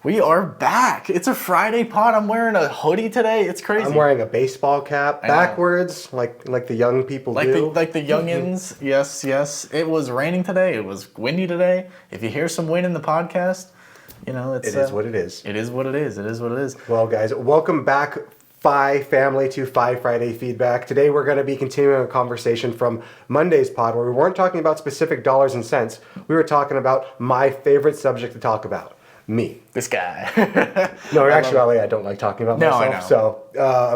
We are back. It's a Friday pod. I'm wearing a hoodie today. It's crazy. I'm wearing a baseball cap backwards, like the young people do. Like the youngins. Yes. It was raining today. It was windy today. If you hear some wind in the podcast, it is what it is. It is what it is. Well, guys, welcome back, Phi family, to Phi Friday Feedback. Today we're going to be continuing a conversation from Monday's pod where we weren't talking about specific dollars and cents. We were talking about my favorite subject to talk about. Me. This guy. No, actually, I don't like talking about myself. I know. So,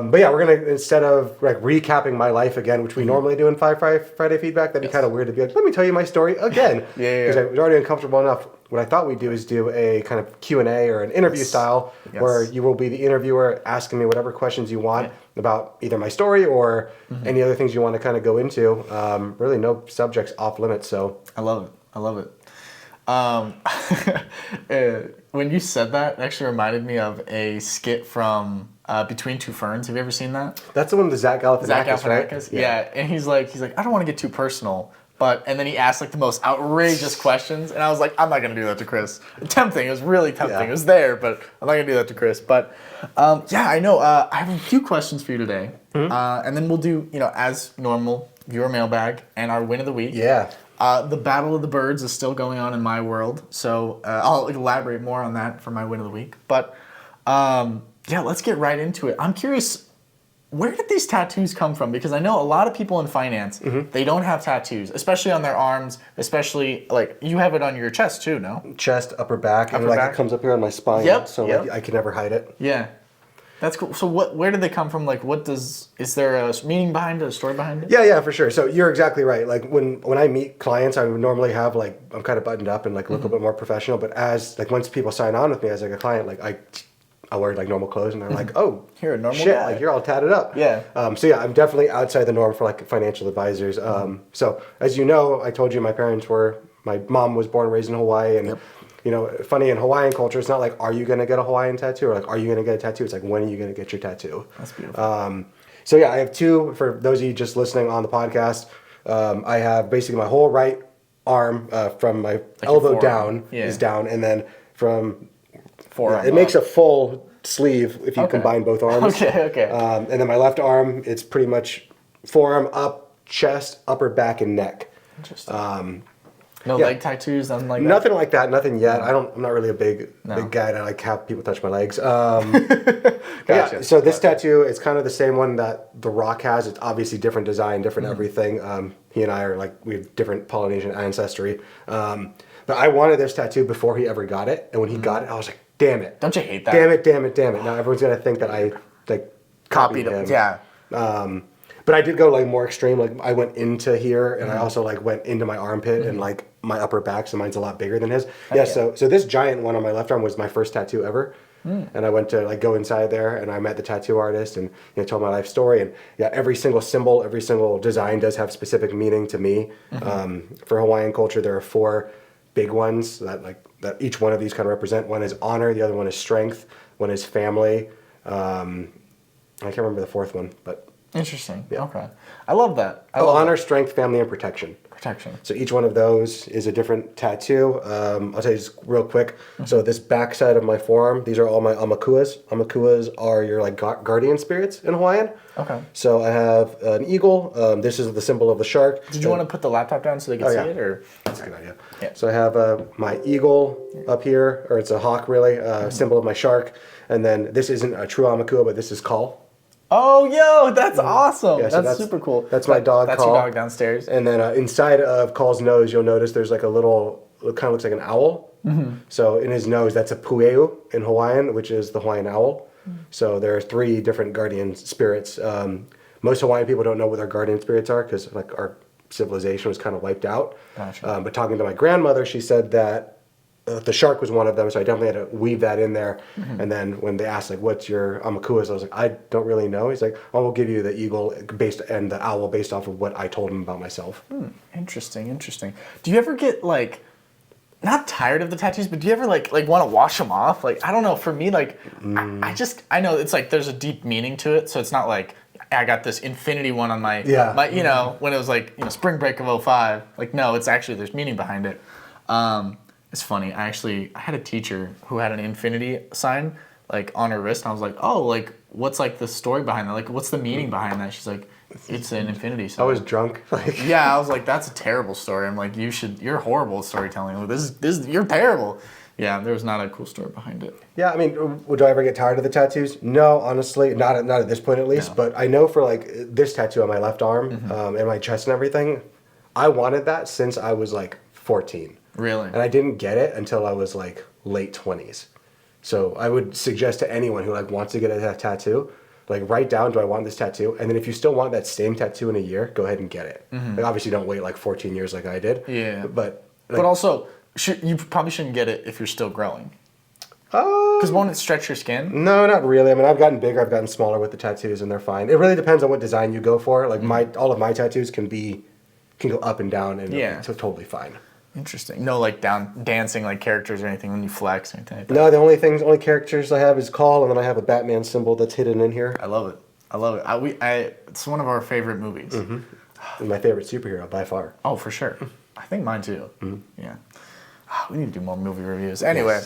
but yeah, we're going to, instead of like recapping my life again, which we normally do in Friday Feedback, that'd be kind of weird to be like, let me tell you my story again. Because I was already uncomfortable enough. What I thought we'd do is do a kind of Q&A or an interview style where you will be the interviewer asking me whatever questions you want about either my story or any other things you want to kind of go into. Really no subjects off limits. So I love it. When you said that, it actually reminded me of a skit from Between Two Ferns. Have you ever seen that? That's the one with Zach Galifianakis, right? Yeah, and he's like, I don't want to get too personal, and then he asked like the most outrageous questions, and I was like, I'm not gonna do that to Chris. Tempting, it was really tempting. Yeah. It was there, but I'm not gonna do that to Chris. But I know. I have a few questions for you today, and then we'll do, as normal, viewer mailbag and our win of the week. Yeah. The Battle of the Birds is still going on in my world, so I'll elaborate more on that for my win of the week. But let's get right into it. I'm curious, where did these tattoos come from? Because I know a lot of people in finance, they don't have tattoos, especially on their arms, especially, like, you have it on your chest too, no? Chest, upper back, and it comes up here on my spine, so I can never hide it. Yeah. That's cool. So where did they come from? Like, is there a meaning behind it, a story behind it? Yeah, for sure. So you're exactly right. Like when I meet clients, I would normally have like, I'm kind of buttoned up and like look a bit more professional. But as like once people sign on with me as like a client, like I wear like normal clothes and they're like, oh, you're a normal shit, guy. like you're all tatted up. Yeah. So I'm definitely outside the norm for like financial advisors. So as you know, I told you my mom was born and raised in Hawaii and funny in Hawaiian culture, it's not like, are you going to get a Hawaiian tattoo? Or like, are you going to get a tattoo? It's like, when are you going to get your tattoo? That's beautiful. I have two, for those of you just listening on the podcast. I have basically my whole right arm from my elbow down is down. And then from forearm it makes a full sleeve if you combine both arms. Okay. And then my left arm, it's pretty much forearm up, chest, upper back, and neck. Interesting. No leg tattoos, nothing like that? Nothing like that, nothing yet. I'm not really a big guy to like have people touch my legs. Gotcha. So this tattoo, it's kind of the same one that The Rock has. It's obviously different design, different everything. He and I are like, we have different Polynesian ancestry. But I wanted this tattoo before he ever got it. And when he got it, I was like, damn it. Don't you hate that? Damn it. Now everyone's going to think that I like copied him. Yeah. But I did go like more extreme. Like I went into here and I also like went into my armpit and like my upper back. So mine's a lot bigger than his. So this giant one on my left arm was my first tattoo ever. And I went to like go inside there and I met the tattoo artist and told my life story. And every single symbol, every single design does have specific meaning to me. For Hawaiian culture, there are 4 big ones that each one of these kind of represent. One is honor, the other one is strength, one is family. I can't remember the 4th one, but interesting. Yeah. Okay. I love that. Honor, strength, family, and protection. So each one of those is a different tattoo. I'll tell you just real quick. So this back side of my forearm, these are all my amakuas. Amakuas are your like guardian spirits in Hawaiian. Okay. So I have an eagle. This is the symbol of the shark. Did you want to put the laptop down so they can see it? Or that's a good idea. Yeah. So I have my eagle up here, or it's a hawk really, symbol of my shark. And then this isn't a true amakua, but this is Call. Oh, yo, that's awesome. Yeah, so that's super cool. That's my dog, That's Call. your dog downstairs. And then inside of Call's nose, you'll notice there's like a little, it kind of looks like an owl. So in his nose, that's a pueu in Hawaiian, which is the Hawaiian owl. So there are 3 different guardian spirits. Most Hawaiian people don't know what their guardian spirits are because like our civilization was kind of wiped out. Gotcha. But talking to my grandmother, she said that the shark was one of them, so I definitely had to weave that in there. And then when they asked, like, what's your amakuas, I was like, I don't really know. He's like, I will give you the eagle and the owl based off of what I told him about myself. Interesting. Do you ever get, like, not tired of the tattoos, but do you ever, like want to wash them off? Like, I don't know. For me, like, I know it's, like, there's a deep meaning to it, so it's not like, I got this infinity one on my when it was, like, spring break of 05. Like, no, it's actually, there's meaning behind it. It's funny. I had a teacher who had an infinity sign like on her wrist, and I was like, oh, like what's like the story behind that? Like what's the meaning behind that? She's like, it's an infinity sign. I was drunk. Like Yeah, I was like, that's a terrible story. I'm like, you're horrible at storytelling. Like, you're terrible. Yeah, there was not a cool story behind it. Yeah, I mean, would I ever get tired of the tattoos? No, honestly, not at this point at least. No. But I know for like this tattoo on my left arm and my chest and everything, I wanted that since I was like 14. Really? And I didn't get it until I was like late 20s. So I would suggest to anyone who like wants to get a tattoo, like write down, do I want this tattoo? And then if you still want that same tattoo in a year, go ahead and get it. Like obviously don't wait like 14 years like I did. Yeah. But But also, you probably shouldn't get it if you're still growing. uh, Because won't it stretch your skin? no, not really. I mean, I've gotten bigger, I've gotten smaller with the tattoos, and they're fine. It really depends on what design you go for. Like all of my tattoos can go up and down, and Yeah. it's totally fine. Interesting. No, like dancing like characters or anything when you flex or anything like that. No, the only characters I have is Call, and then I have a Batman symbol that's hidden in here. I love it. I love it. It's one of our favorite movies. My favorite superhero by far. Oh, for sure. I think mine too. Yeah. We need to do more movie reviews. Anyway,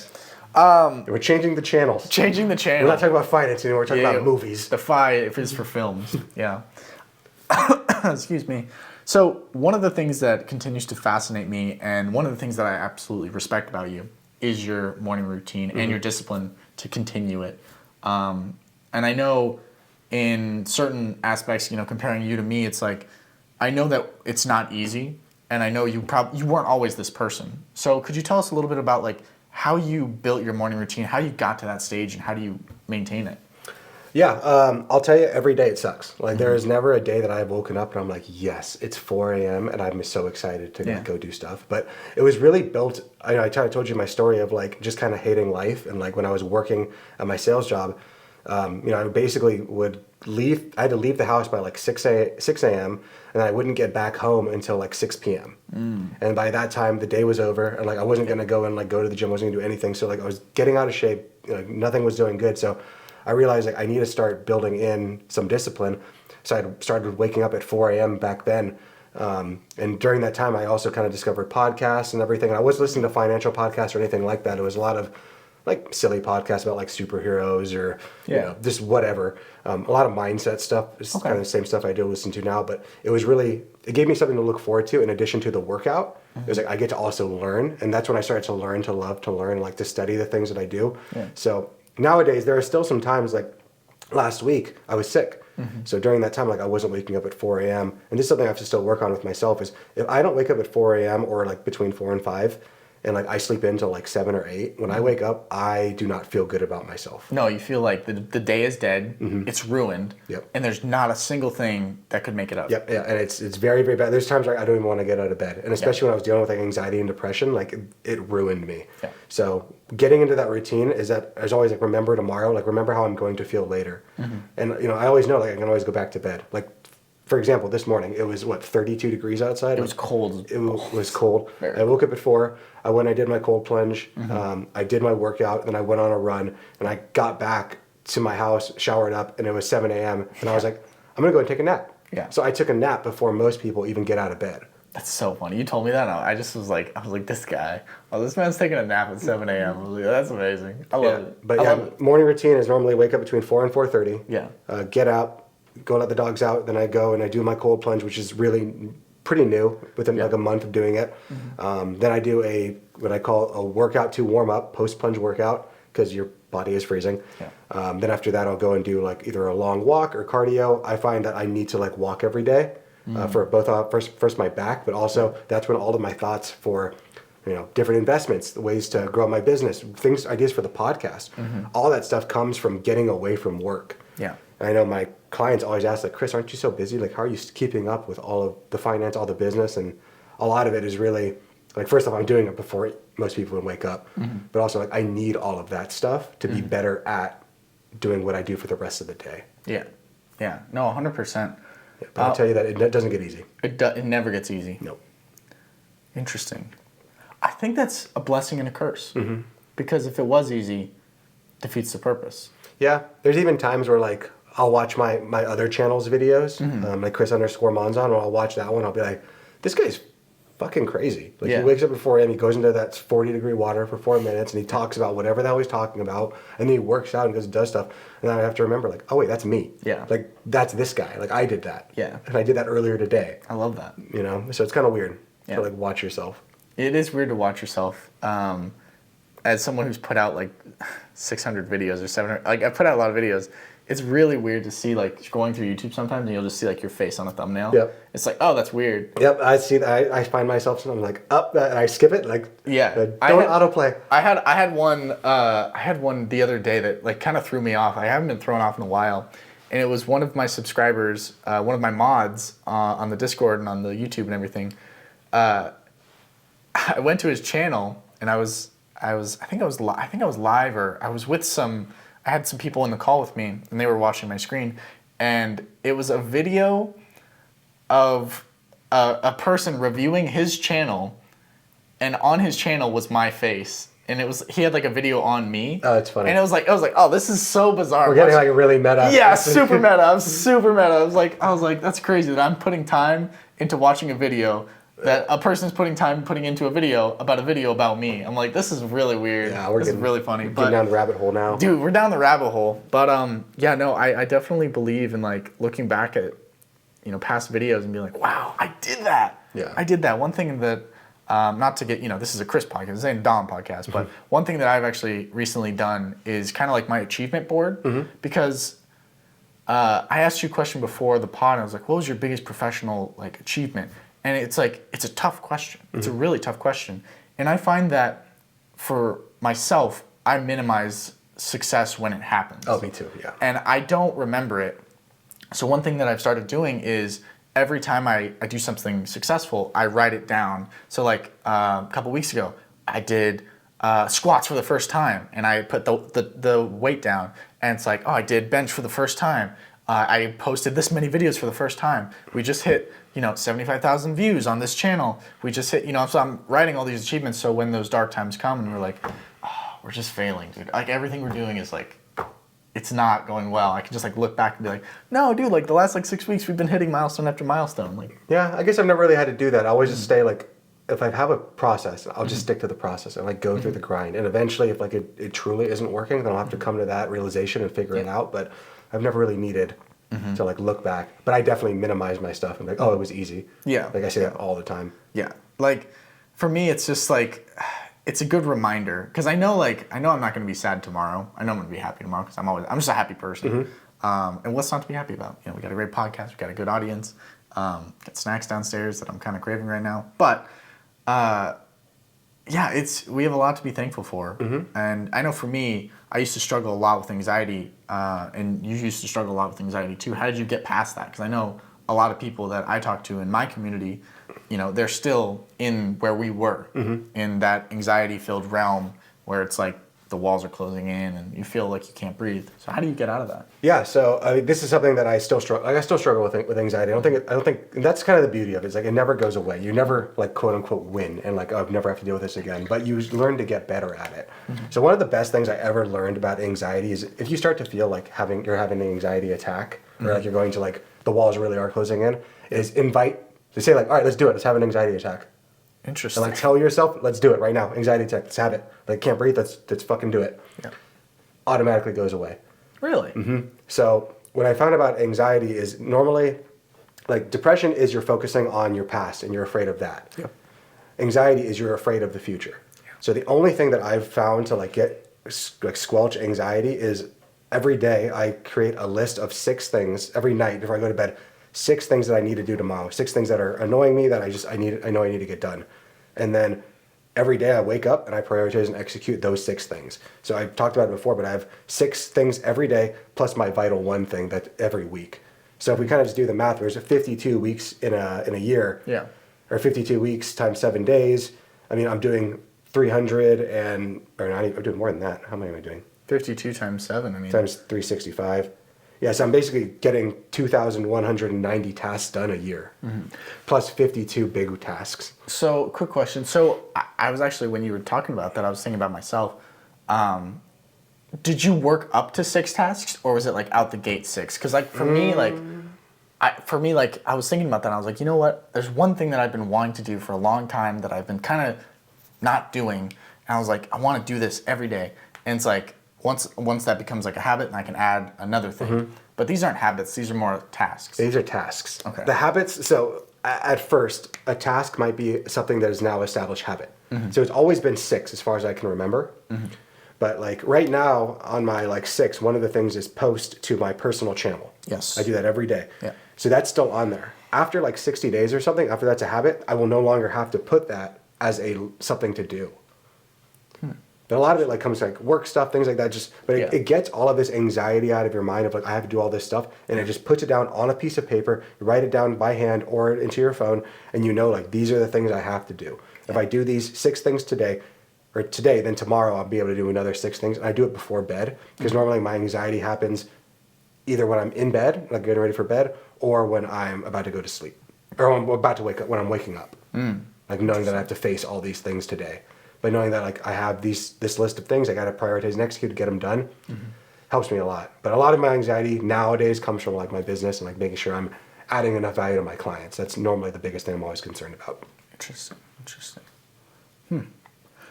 We're changing the channels. changing the channel. We're not talking about finance anymore. We're talking about Yeah, movies. The phi is for films. Yeah. Excuse me. So one of the things that continues to fascinate me, and one of the things that I absolutely respect about you, is your morning routine and your discipline to continue it. And I know in certain aspects, comparing you to me, it's like I know that it's not easy, and I know you weren't always this person. So could you tell us a little bit about like how you built your morning routine, how you got to that stage, and how do you maintain it? Yeah, I'll tell you, every day it sucks. Like, there is never a day that I've woken up and I'm like, yes, it's 4 a.m. and I'm so excited to go do stuff. But it was really built, I told you my story of like just kind of hating life. And like when I was working at my sales job, I basically I had to leave the house by like 6 a.m. and I wouldn't get back home until like 6 p.m. And by that time, the day was over, and like I wasn't going to go and like go to the gym, I wasn't going to do anything. So like I was getting out of shape, nothing was doing good. So I realized like I need to start building in some discipline. So I started waking up at 4 a.m. back then. And during that time, I also kind of discovered podcasts and everything. And I wasn't listening to financial podcasts or anything like that. It was a lot of like silly podcasts about like superheroes or just whatever. A lot of mindset stuff. It's kind of the same stuff I do listen to now. But it gave me something to look forward to in addition to the workout. It was like I get to also learn. And that's when I started to learn to love to learn, like to study the things that I do. Yeah. So nowadays, there are still some times, like last week, I was sick. So during that time, like I wasn't waking up at 4 a.m. And this is something I have to still work on with myself is if I don't wake up at 4 a.m. or like between 4 and 5, and like I sleep in till like 7 or 8, when I wake up, I do not feel good about myself. No, you feel like the day is dead, it's ruined, and there's not a single thing that could make it up. Yep, yeah, and it's very, very bad. There's times where I don't even want to get out of bed. And especially when I was dealing with like anxiety and depression, like it ruined me. Yeah. So getting into that routine is always like remember tomorrow, like remember how I'm going to feel later. And I always know like I can always go back to bed. Like for example, this morning, it was 32 degrees outside? It was cold. It was cold. I woke up at 4. I went, I did my cold plunge. I did my workout, then I went on a run, and I got back to my house, showered up, and it was 7 a.m. And I was like, I'm going to go and take a nap. Yeah. So I took a nap before most people even get out of bed. That's so funny. You told me that, and I was like, this guy. Oh, this man's taking a nap at 7 a.m. I was like, that's amazing. I love it. But morning routine is normally wake up between 4 and 4:30. Yeah. Get out. Go let the dogs out, then I go and I do my cold plunge, which is really pretty new, within like a month of doing it. Then I do what I call a workout to warm up, post plunge workout, because your body is freezing. Yeah. Then after that, I'll go and do like either a long walk or cardio. I find that I need to like walk every day for both first my back, but also that's when all of my thoughts for different investments, ways to grow my business, ideas for the podcast, all that stuff comes from getting away from work. Yeah. I know my clients always ask, like, Chris, aren't you so busy? Like, how are you keeping up with all of the finance, all the business? And a lot of it is really, like, first off, I'm doing it before most people would wake up. But also, like, I need all of that stuff to be better at doing what I do for the rest of the day. Yeah. Yeah. No, 100%. Yeah, but I'll tell you that it doesn't get easy. It never gets easy. No. Interesting. I think that's a blessing and a curse. Because if it was easy, it defeats the purpose. Yeah. There's even times where, like, I'll watch my other channel's videos, like Chris _Monzon, and I'll watch that one. I'll be like, this guy's fucking crazy. Like Yeah. he wakes up at 4 a.m., he goes into that 40-degree water for 4 minutes, and he talks about whatever the hell he's talking about, and then he works out and goes and does stuff. And then I have to remember, like, oh wait, that's me. Yeah. Like that's this guy. Like I did that. Yeah. And I did that earlier today. I love that. You know, so it's kind of weird Yeah. to like watch yourself. It is weird to watch yourself. As someone who's put out like 600 videos or 700, like I've put out a lot of videos. It's really weird to see like going through YouTube sometimes and you'll just see like your face on a thumbnail. Yep. It's like, oh, that's weird. Yep, I see that. I find myself sometimes like up and I skip it. Like Yeah. don't autoplay. I had one the other day that like kind of threw me off. I haven't been thrown off in a while. And it was one of my subscribers, one of my mods on the Discord and on the YouTube and everything. I went to his channel and I think I was live, or I was with I had some people in the call with me and they were watching my screen, and it was a video of a person reviewing his channel, and on his channel was my face, and he had like a video on me. Oh, it's funny. And I was like, oh, this is so bizarre. We're getting like a really meta. Yeah, super meta. I'm super meta. I was like, that's crazy that I'm putting time into watching a video that a person's putting into a video about me. I'm like, this is really weird. Yeah, this is really funny. Getting down the rabbit hole now. Dude, we're down the rabbit hole. But yeah, no, I definitely believe in like looking back at, past videos and being like, wow, I did that. Yeah. I did that. One thing that, not to get, this is a Chris podcast, this ain't a Dom podcast, but one thing that I've actually recently done is kind of like my achievement board, because I asked you a question before the pod, and I was like, what was your biggest professional like achievement? And it's like, it's a tough question. It's a really tough question. And I find that for myself, I minimize success when it happens. Oh, me too, yeah. And I don't remember it. So one thing that I've started doing is every time I do something successful, I write it down. So like a couple weeks ago, I did squats for the first time, and I put the weight down. And it's like, oh, I did bench for the first time. I posted this many videos for the first time. We just hit, 75,000 views on this channel. We just hit, so I'm writing all these achievements. So when those dark times come and we're like, oh, we're just failing, dude. Like everything we're doing is like, it's not going well. I can just like look back and be like, no, dude, like the last like 6 weeks we've been hitting milestone after milestone. Like, yeah, I guess I've never really had to do that. I always just stay like, if I have a process, I'll just stick to the process and like go through the grind. And eventually, if like it truly isn't working, then I'll have to come to that realization and figure it out. But I've never really needed to like look back. But I definitely minimize my stuff and like, oh, it was easy. Yeah. Like I say that all the time. yeah. Like for me, it's just like, it's a good reminder. Cause I know I'm not going to be sad tomorrow. I know I'm going to be happy tomorrow because I'm just a happy person. And what's not to be happy about? We got a great podcast. We got a good audience. Got snacks downstairs that I'm kind of craving right now. But yeah, we have a lot to be thankful for. And I know for me, I used to struggle a lot with anxiety, and you used to struggle a lot with anxiety too. How did you get past that? Because I know a lot of people that I talk to in my community, they're still in where we were, in that anxiety-filled realm where it's like the walls are closing in and you feel like you can't breathe. So how do you get out of that? Yeah, so this is something that I still struggle. Like I still struggle with anxiety. I don't think and that's kind of the beauty of it. It's like it never goes away. You never like quote unquote win and like, oh, I've never have to deal with this again. But you learn to get better at it. So one of the best things I ever learned about anxiety is if you start to feel like you're having an anxiety attack or like you're going to like the walls really are closing in, is to say like, all right, let's do it. Let's have an anxiety attack. Interesting. And like tell yourself, let's do it right now. Anxiety attack, let's have it. Like can't breathe, let's fucking do it. Yeah. Automatically goes away. Really? So what I found about anxiety is normally, like depression is you're focusing on your past and you're afraid of that. Yep. Anxiety is you're afraid of the future. Yeah. So the only thing that I've found to like squelch anxiety is every day I create a list of 6 things every night before I go to bed. 6 things that I need to do tomorrow. 6 things that are annoying me that I know I need to get done. And then every day I wake up and I prioritize and execute those 6 things. So I talked about it before, but I have 6 things every day plus my vital one thing that every week. So if we kind of just do the math, there's 52 weeks in a year. Yeah. Or 52 weeks times 7 days. I mean, I'm doing 300 and, or not even, I'm doing more than that. How many am I doing? 52 times 7, I mean. Times 365. Yeah, so I'm basically getting 2,190 tasks done a year, plus 52 big tasks. So, quick question. So, I was actually, when you were talking about that, I was thinking about myself. Did you work up to 6 tasks, or was it like out the gate 6? Because like for me, like for me, like, I was thinking about that. And I was like, you know what? There's one thing that I've been wanting to do for a long time that I've been kind of not doing. And I was like, I want to do this every day. And it's like, once that becomes like a habit, and I can add another thing. But these aren't habits. These are more tasks. These are tasks. Okay. The habits, so at first, a task might be something that is now established habit. So it's always been 6 as far as I can remember. But like right now on my like 6, one of the things is post to my personal channel. Yes. I do that every day. Yeah. So that's still on there. After like 60 days or something, after that's a habit, I will no longer have to put that as something to do. But a lot of it like comes like work stuff, things like that. But it gets all of this anxiety out of your mind of like, I have to do all this stuff. And it just puts it down on a piece of paper, you write it down by hand or into your phone. And you know, like, these are the things I have to do. Yeah. If I do these 6 things today, then tomorrow I'll be able to do another 6 things. And I do it before bed because normally my anxiety happens either when I'm in bed, like getting ready for bed, or when I'm about to go to sleep, or I'm about to wake up, when I'm waking up. Like knowing that I have to face all these things today. But knowing that like I have this list of things I got to prioritize and execute to get them done helps me a lot. But a lot of my anxiety nowadays comes from like my business and like making sure I'm adding enough value to my clients. That's normally the biggest thing I'm always concerned about. Interesting.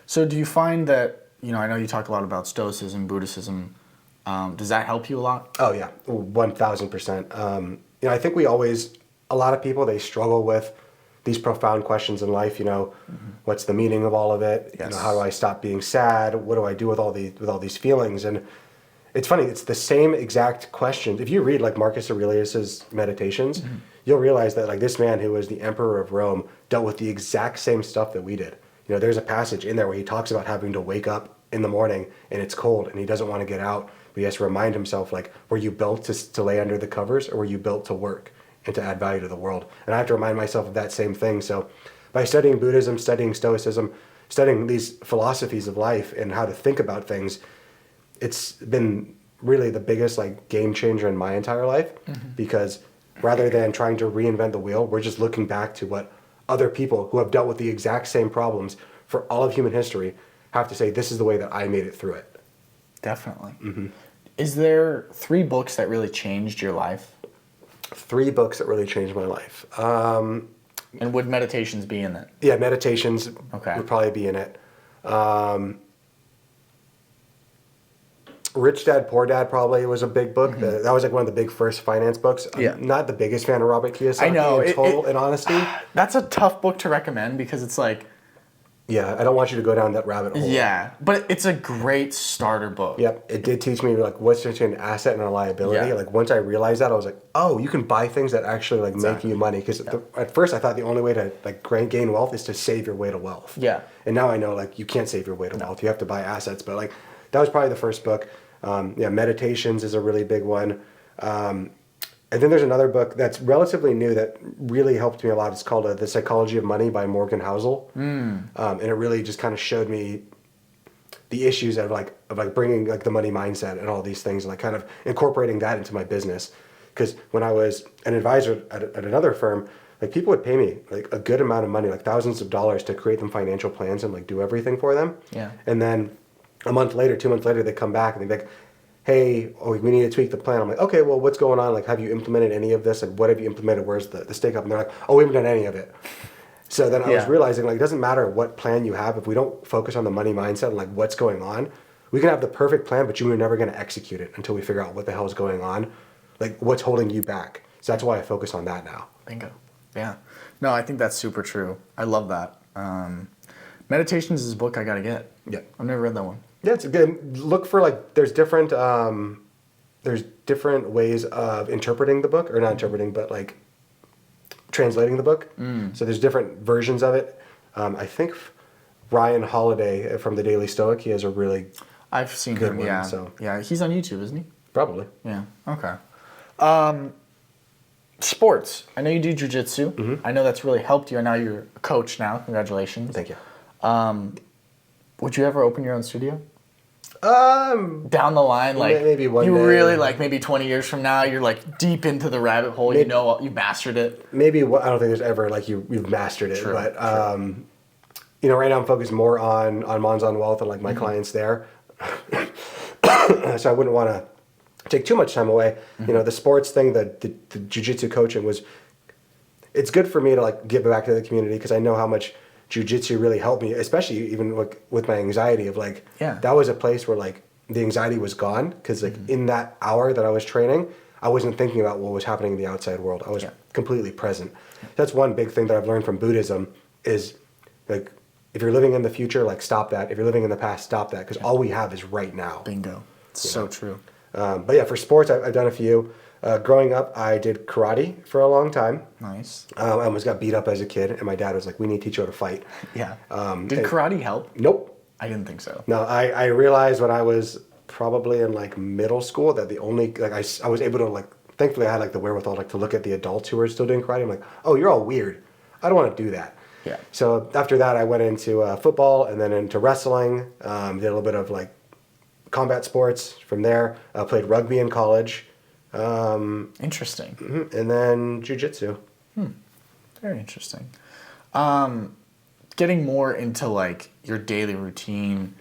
So do you find that, I know you talk a lot about Stoicism, Buddhism. Does that help you a lot? Oh yeah, 1,000%. I think a lot of people, they struggle with these profound questions in life, what's the meaning of all of it? Yes. How do I stop being sad? What do I do with all these feelings? And it's funny, it's the same exact questions. If you read like Marcus Aurelius's Meditations, you'll realize that like this man who was the emperor of Rome dealt with the exact same stuff that we did. There's a passage in there where he talks about having to wake up in the morning and it's cold and he doesn't want to get out, but he has to remind himself, like, were you built to lay under the covers, or were you built to work and to add value to the world? And I have to remind myself of that same thing. So by studying Buddhism, studying Stoicism, studying these philosophies of life and how to think about things, it's been really the biggest like game changer in my entire life, because rather than trying to reinvent the wheel, we're just looking back to what other people who have dealt with the exact same problems for all of human history have to say, this is the way that I made it through it. Definitely. Is there 3 books that really changed your life? 3 books that really changed my life. And would Meditations be in it? Yeah, Meditations Okay. would probably be in it. Rich Dad, Poor Dad probably was a big book. That was like one of the big first finance books. Yeah. I'm not the biggest fan of Robert Kiyosaki. I know. In honesty. That's a tough book to recommend because it's like... Yeah, I don't want you to go down that rabbit hole. Yeah, but it's a great starter book. Yep, it did teach me like what's between an asset and a liability. Yeah. Like once I realized that, I was like, oh, you can buy things that actually like make you money. Because at first I thought the only way to like gain wealth is to save your way to wealth. Yeah. And now I know like you can't save your way to wealth. You have to buy assets. But like that was probably the first book. Meditations is a really big one. And then there's another book that's relatively new that really helped me a lot. It's called The Psychology of Money by Morgan Housel. And it really just kind of showed me the issues of bringing like the money mindset and all these things and like kind of incorporating that into my business. Because when I was an advisor at another firm, like people would pay me like a good amount of money, like thousands of dollars to create them financial plans and like do everything for them. Yeah. And then a month later, 2 months later, they come back and they'd be like, hey, we need to tweak the plan. I'm like, okay, well, what's going on? Like, have you implemented any of this? Like, what have you implemented? Where's the stake up? And they're like, oh, we haven't done any of it. So then I was realizing, like, it doesn't matter what plan you have. If we don't focus on the money mindset and, like, what's going on, we can have the perfect plan, but you're never going to execute it until we figure out what the hell is going on. Like, what's holding you back? So that's why I focus on that now. Bingo. Yeah. No, I think that's super true. I love that. Meditations is a book I got to get. Yeah. I've never read that one. Yeah, it's good. Look for, like, there's different ways of interpreting the book, or not interpreting, but like translating the book. So there's different versions of it. I think Ryan Holiday from the Daily Stoic, he has a really I've seen good him. one. Yeah, So yeah, he's on YouTube, isn't he? probably. Yeah. Okay. Sports. I know you do jiu-jitsu. I know that's really helped you. And now you're a coach now. Congratulations. Thank you. Would you ever open your own studio? Um, Down the line, like maybe one you day. really like maybe 20 years from now, you're like deep into the rabbit hole. Maybe- You know, you mastered it. maybe I don't think there's ever like you've mastered it, True, but right now I'm focused more on Mons on Wealth and like my clients there. So I wouldn't want to take too much time away. You know, the sports thing, the jiu-jitsu coaching it's good for me to like give back to the community because I know how much jiu-jitsu really helped me, especially even with my anxiety of like, that was a place where like the anxiety was gone because like in that hour that I was training, I wasn't thinking about what was happening in the outside world. I was completely present. That's one big thing that I've learned from Buddhism is like, if you're living in the future, like stop that. If you're living in the past, stop that because all we have is right now. Bingo. So true. But yeah, for sports, I've done a few. Growing up, I did karate for a long time. Nice. I almost got beat up as a kid, and my dad was like, "We need to teach you how to fight." Yeah. Did karate help? Nope. I didn't think so. No, I realized when I was probably in like middle school that the only like I was able to like thankfully I had like the wherewithal like to look at the adults who were still doing karate. I'm like, "Oh, you're all weird. I don't want to do that." Yeah. So after that, I went into football and then into wrestling. Did a little bit of like combat sports from there. Played rugby in college. Interesting. And then jiu-jitsu. Very interesting. Getting more into like your daily routine,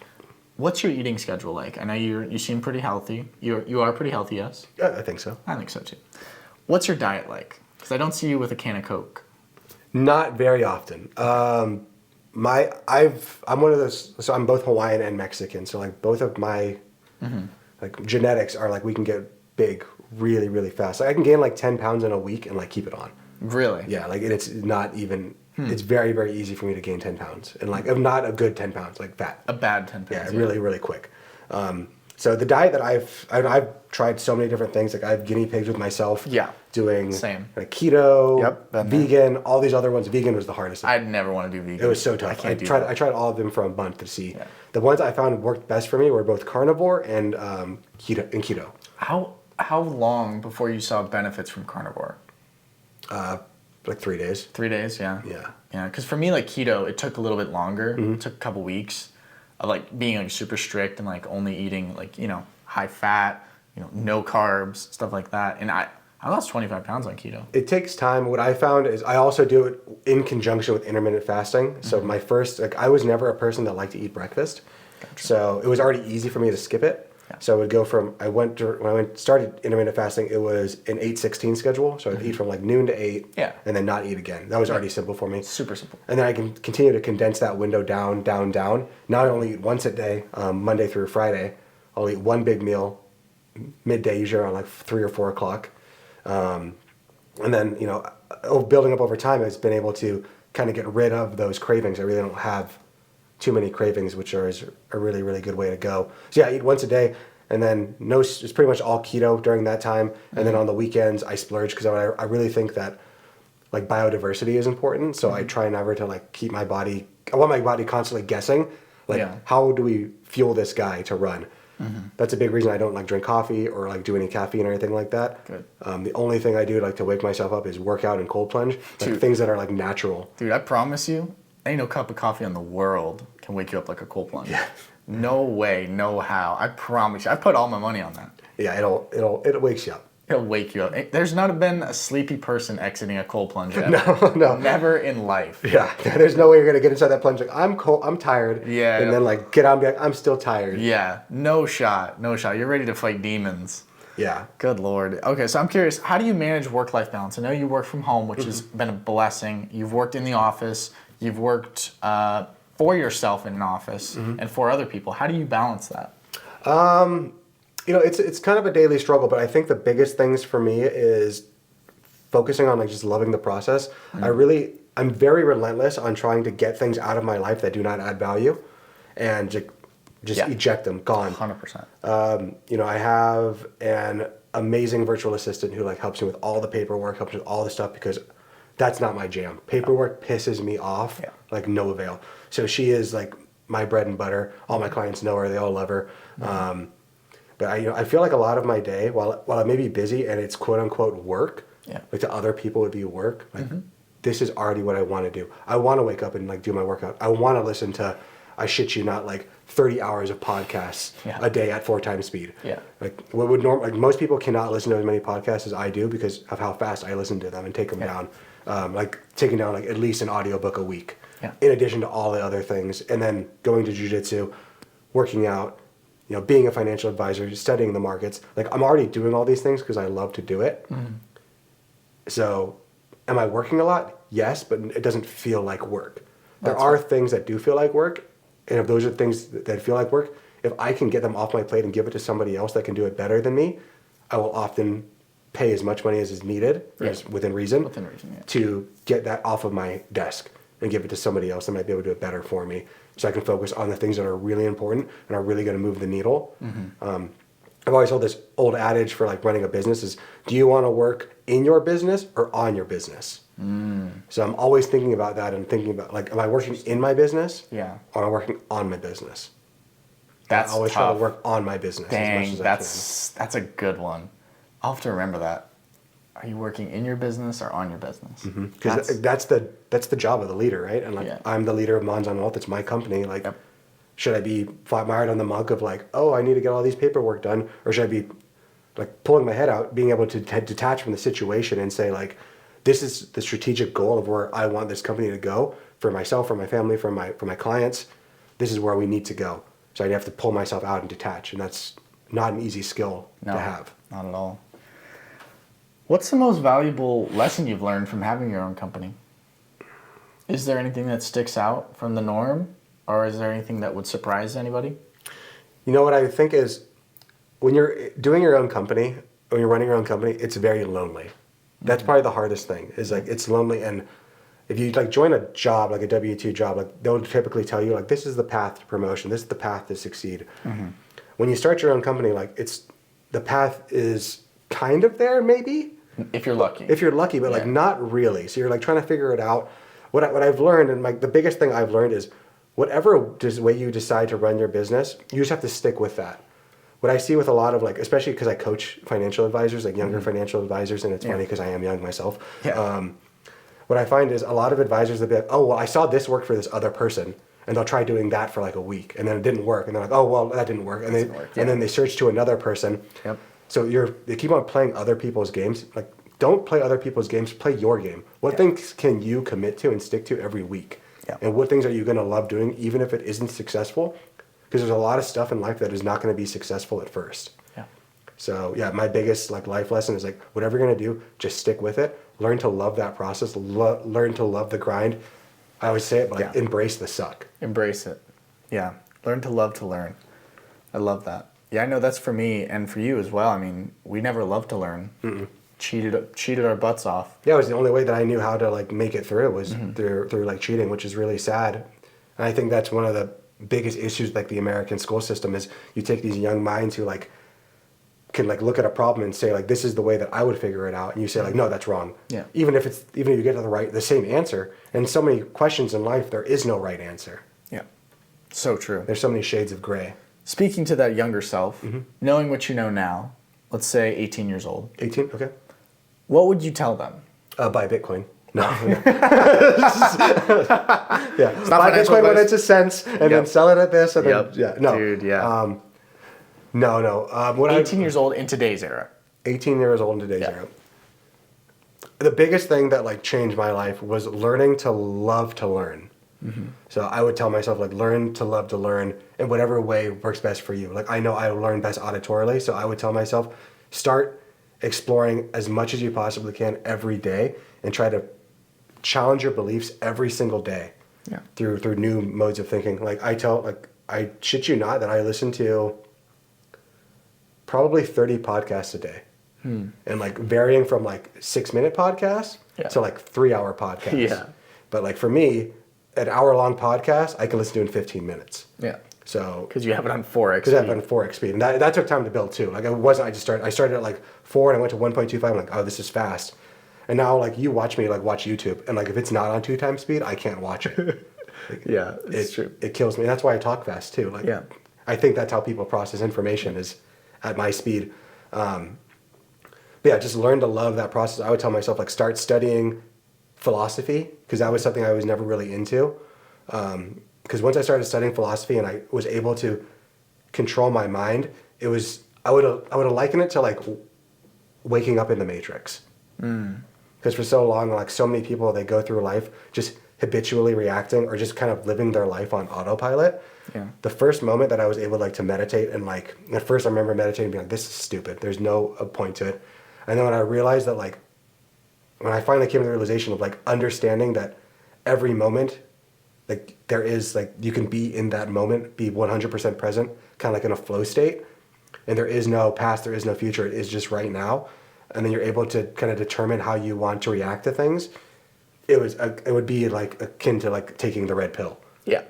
what's your eating schedule like? I know you seem pretty healthy. You are pretty healthy, yes? Yeah, I think so. I think so too. What's your diet like? Because I don't see you with a can of Coke. Not very often. I'm one of those. So I'm both Hawaiian and Mexican. So like both of my like genetics are like we can get big really really fast. Like I can gain like 10 pounds in a week and like keep it on. Really? Yeah. Like it's not even. It's very very easy for me to gain 10 pounds and like not a good 10 pounds like fat. A bad 10 pounds. Yeah, really really quick. So the diet that I've tried so many different things. Like I have guinea pigs with myself. Yeah. Doing Same. like keto. Yep. Vegan. All these other ones. Vegan was the hardest. I'd never want to do vegan. It was so tough. I tried all of them for a month to see. Yeah. The ones I found worked best for me were both carnivore and keto. How long before you saw benefits from carnivore? Like 3 days. 3 days, yeah. Yeah. Yeah, because for me, like keto, it took a little bit longer. It took a couple weeks of like being like super strict and like only eating like, high fat, no carbs, stuff like that. And I lost 25 pounds on keto. It takes time. What I found is I also do it in conjunction with intermittent fasting. So my first, like I was never a person that liked to eat breakfast. Gotcha. So it was already easy for me to skip it. Yeah. So I would go from, when I started intermittent fasting, it was an 8-16 schedule. So I'd eat from like noon to 8 and then not eat again. That was already simple for me. Super simple. And then I can continue to condense that window down. Now I only eat once a day, Monday through Friday. I'll eat one big meal midday, usually around like 3 or 4 o'clock. And then, building up over time, I've been able to kind of get rid of those cravings. I really don't have too many cravings, which is a really, really good way to go. So yeah, I eat once a day, and then it's pretty much all keto during that time. And then on the weekends, I splurge because I really think that like biodiversity is important. So I try never to like keep my body. I want my body constantly guessing, like how do we fuel this guy to run? That's a big reason I don't like drink coffee or like do any caffeine or anything like that. Good. The only thing I do like to wake myself up is work out and cold plunge, like things that are like natural. Dude, I promise you, ain't no cup of coffee in the world can wake you up like a cold plunge. Yeah. No way, no how. I promise you. I put all my money on that. Yeah, it wakes you up. It'll wake you up. There's not been a sleepy person exiting a cold plunge ever. No. Never in life. Yeah, there's no way you're gonna get inside that plunge like I'm cold, I'm tired. Yeah. And then like get out and be like I'm still tired. Yeah, no shot. You're ready to fight demons. Yeah. Good Lord. Okay, so I'm curious, how do you manage work-life balance? I know you work from home, which has been a blessing. You've worked in the office. You've worked for yourself in an office and for other people. How do you balance that? It's kind of a daily struggle, but I think the biggest things for me is focusing on like just loving the process. I'm very relentless on trying to get things out of my life that do not add value and just eject them, gone. 100%. I have an amazing virtual assistant who like helps me with all the paperwork, helps me with all the stuff because that's not my jam. Paperwork pisses me off, like no avail. So she is like my bread and butter. All my clients know her, they all love her. But I feel like a lot of my day, while I may be busy and it's quote unquote work, like to other people would be work, like this is already what I want to do. I want to wake up and like do my workout. I want to listen to, I shit you not, like 30 hours of podcasts a day at 4 times speed. Yeah. Like what would like most people cannot listen to as many podcasts as I do because of how fast I listen to them and take them down. Like taking down like at least an audiobook a week in addition to all the other things. And then going to jiu-jitsu, working out, being a financial advisor, studying the markets. Like I'm already doing all these things because I love to do it. So am I working a lot? Yes, but it doesn't feel like work. There are things that do feel like work. And if those are things that feel like work, if I can get them off my plate and give it to somebody else that can do it better than me, I will often pay as much money as is needed, or as within reason, to get that off of my desk and give it to somebody else that might be able to do it better for me, so I can focus on the things that are really important and are really going to move the needle. I've always told this old adage for like running a business is, do you want to work in your business or on your business? So I'm always thinking about that and thinking about like, am I working in my business? Yeah. Or am I working on my business? That's I always tough. try to work on my business as much as I can. That's a good one. I'll have to remember that. Are you working in your business or on your business? Because that's the job of the leader, right? And like I'm the leader of Monzon Wealth. It's my company. Like, should I be mired on the muck of like, oh, I need to get all these paperwork done, or should I be like pulling my head out, being able to detach from the situation and say like, this is the strategic goal of where I want this company to go for myself, for my family, for my clients. This is where we need to go. So I'd have to pull myself out and detach, and that's not an easy skill to have. Not at all. What's the most valuable lesson you've learned from having your own company? Is there anything that sticks out from the norm, or is there anything that would surprise anybody? You know what I think is, when you're doing your own company, when you're running your own company, it's very lonely. That's probably the hardest thing, is like it's lonely. And if you like join a job, like a W-2 job, like they'll typically tell you like, this is the path to promotion, this is the path to succeed. When you start your own company, like the path is kind of there maybe. If you're lucky. If you're lucky, but like not really. So you're like trying to figure it out. What I've learned, and like the biggest thing I've learned is, whatever way you decide to run your business, you just have to stick with that. What I see with a lot of like, especially because I coach financial advisors, like younger financial advisors, and it's funny because I am young myself. What I find is a lot of advisors, they'll be like, oh, well, I saw this work for this other person, and they'll try doing that for like a week, and then it didn't work, and they're like, oh, well, that didn't work, and then they search to another person. So they keep on playing other people's games. Like, don't play other people's games, play your game. What things can you commit to and stick to every week? And what things are you going to love doing, even if it isn't successful? Because there's a lot of stuff in life that is not going to be successful at first. So my biggest like life lesson is like, whatever you're going to do, just stick with it. Learn to love that process. Learn to love the grind. I always say it, but like, embrace the suck. Embrace it. Yeah. Learn to love to learn. I love that. Yeah, I know that's for me and for you as well. I mean, we never loved to learn. Cheated our butts off. Yeah, it was the only way that I knew how to like make it through was through like cheating, which is really sad. And I think that's one of the biggest issues like the American school system is, you take these young minds who like can like look at a problem and say like, this is the way that I would figure it out, and you say like, no, that's wrong. Even if you get to the same answer. And so many questions in life, there is no right answer. So true. There's so many shades of gray. Speaking to that younger self, knowing what you know now, let's say 18 years old. 18, okay. What would you tell them? Buy Bitcoin. No. Buy Bitcoin when it's a cent, and then sell it at this, and then no. Dude, No. 18 years old in today's era. 18 years old in today's era. The biggest thing that like changed my life was learning to love to learn. So I would tell myself like, learn to love to learn in whatever way works best for you. Like I know I learn best auditorily, so I would tell myself, start exploring as much as you possibly can every day, and try to challenge your beliefs every single day through new modes of thinking. Like I shit you not that I listen to probably 30 podcasts a day, and like varying from like 6-minute podcasts to like 3-hour podcasts. But like for me, an hour-long podcast I can listen to in 15 minutes. So because you have it on 4x. Because I have it on 4x speed, and that took time to build too. Like I started at like 4 and I went to 1.25. I'm like, oh, this is fast. And now like you watch me like watch YouTube, and like if it's not on 2 times speed, I can't watch it. Like, it's true. It kills me. That's why I talk fast too. Like I think that's how people process information, is at my speed. But yeah, just learn to love that process. I would tell myself like, start studying philosophy, because that was something I was never really into. Because once I started studying philosophy and I was able to control my mind, I would have likened it to like waking up in the Matrix. Because for so long, like so many people, they go through life just habitually reacting or just kind of living their life on autopilot. Yeah. The first moment that I was able like to meditate and like at first I remember meditating and being like, this is stupid. There's no point to it. And then when I realized that like when I finally came to the realization of like understanding that every moment like there is like you can be in that moment, be 100% present, kind of like in a flow state, and there is no past, there is no future, it is just right now, and then you're able to kind of determine how you want to react to things. It would be like akin to like taking the red pill. Yeah.